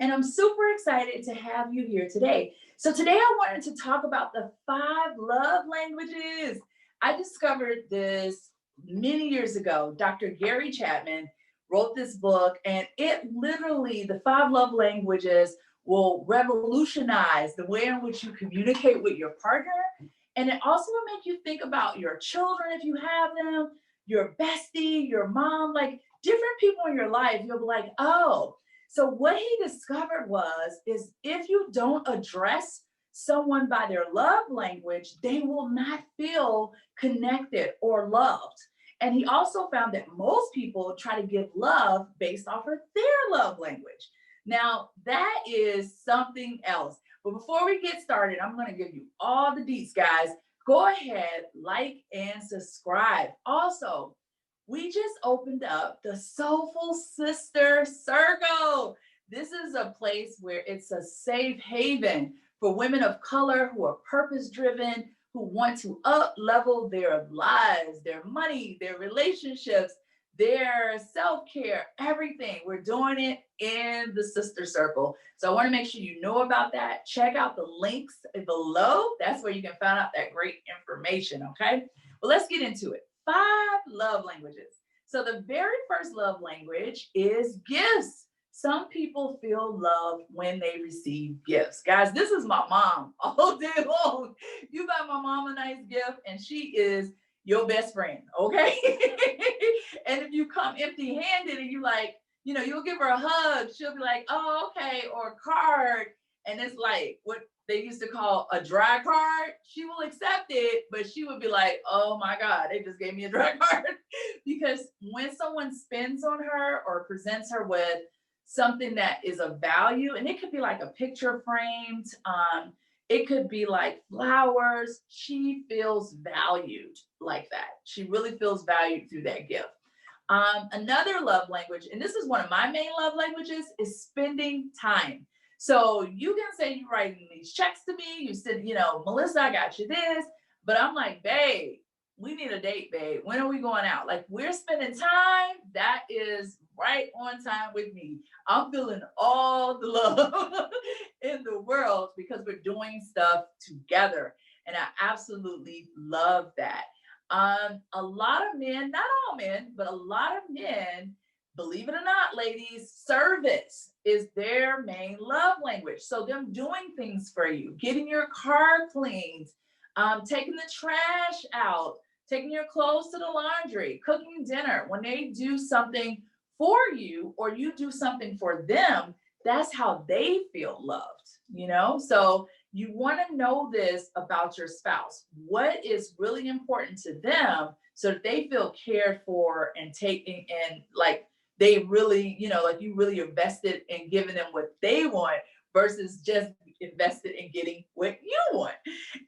and I'm super excited to have you here today. So today I wanted to talk about the 5 love languages. I discovered this many years ago. Dr. Gary Chapman wrote this book, and it literally, the 5 love languages will revolutionize the way in which you communicate with your partner. And it also will make you think about your children if you have them, your bestie, your mom, like different people in your life. You'll be like, oh, so what he discovered is if you don't address someone by their love language, they will not feel connected or loved. And he also found that most people try to give love based off of their love language. Now, that is something else. But before we get started, I'm going to give you all the deets, guys. Go ahead, like and subscribe. Also, we just opened up the Soulful Sister Circle. This is a place where it's a safe haven for women of color who are purpose driven, who want to up level their lives, their money, their relationships, their self-care, everything. We're doing it in the Sister Circle. So I want to make sure you know about that. Check out the links below. That's where you can find out that great information, okay? Well, let's get into it. 5 love languages. So the very first love language is gifts. Some people feel love when they receive gifts. Guys, this is my mom all day long. You buy my mom a nice gift and she is your best friend, okay? And if you come empty handed and you like, you'll give her a hug, she'll be like, oh, okay, or a card. And it's like what they used to call a dry card. She will accept it, but she would be like, oh my God, they just gave me a dry card. Because when someone spins on her or presents her with something that is of value, and it could be like a picture framed, it could be like flowers, she feels valued like that. She really feels valued through that gift. Another love language, and this is one of my main love languages, is spending time. So you can say you're writing these checks to me, you said, Melissa, I got you this, but I'm like, babe, we need a date, babe. When are we going out? Like, we're spending time. That is right on time with me. I'm feeling all the love in the world because we're doing stuff together. And I absolutely love that. A lot of men, not all men, but a lot of men, believe it or not, ladies, service is their main love language. So them doing things for you, getting your car cleaned, taking the trash out, taking your clothes to the laundry, cooking dinner. When they do something for you or you do something for them, that's how they feel loved. So you want to know this about your spouse. What is really important to them so that they feel cared for and taking, and like they really, like you really invested in giving them what they want versus just invested in getting what you want.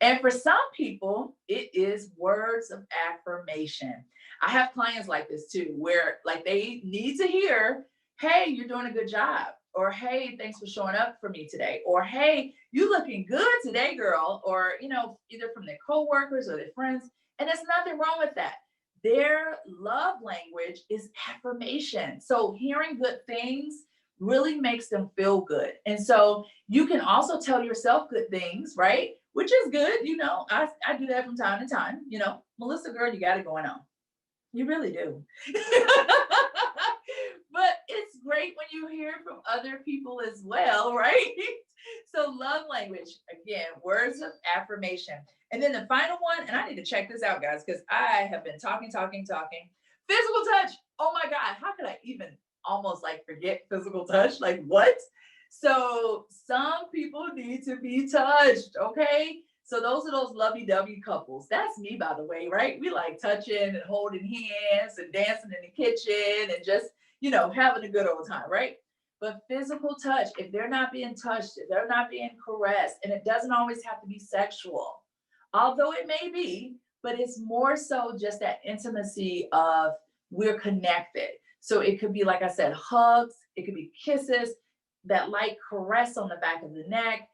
And for some people, it is words of affirmation. I have clients like this too, where like they need to hear, hey, you're doing a good job. Or, hey, thanks for showing up for me today. Or, hey, you looking good today, girl. Or, either from their coworkers or their friends. And there's nothing wrong with that. Their love language is affirmation. So hearing good things really makes them feel good. And so you can also tell yourself good things, right? Which is good. I do that from time to time. Melissa, girl, you got it going on. You really do. But it's great when you hear from other people as well, right? So love language, again, words of affirmation. And then the final one, and I need to check this out, guys, because I have been talking. Physical touch. Oh my God, how could I even almost like forget physical touch? Like what? So some people need to be touched, okay? So those are those lovey-dovey couples. That's me, by the way, right? We like touching and holding hands and dancing in the kitchen and just, having a good old time, right? But physical touch, if they're not being touched, if they're not being caressed, and it doesn't always have to be sexual, although it may be, but it's more so just that intimacy of we're connected. So it could be, like I said, hugs, it could be kisses, that light caress on the back of the neck.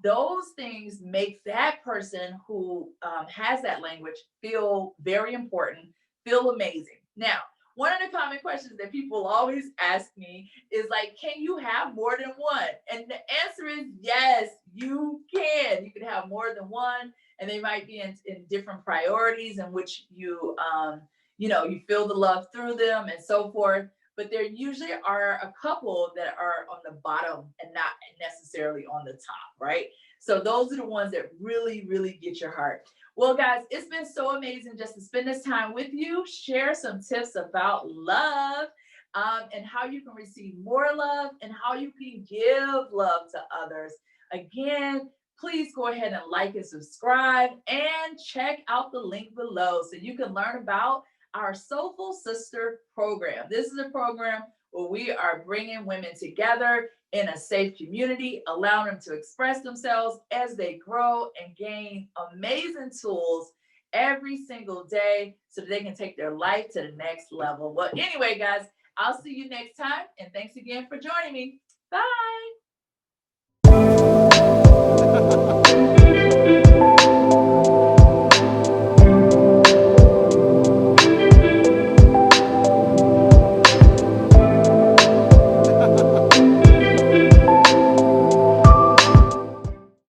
Those things make that person who has that language feel very important, feel amazing. Now, One of the common questions that people always ask me is like, can you have more than one? And the answer is yes, you can. You can have more than one, and they might be in different priorities in which you feel the love through them and so forth. But there usually are a couple that are on the bottom and not necessarily on the top, right? So those are the ones that really, really get your heart. Well, guys, it's been so amazing just to spend this time with you, share some tips about love, and how you can receive more love and how you can give love to others. Again, please go ahead and like and subscribe and check out the link below so you can learn about our Soulful Sister program. This is a program where we are bringing women together in a safe community, allowing them to express themselves as they grow and gain amazing tools every single day so that they can take their life to the next level. Well, anyway, guys, I'll see you next time. And thanks again for joining me. Bye.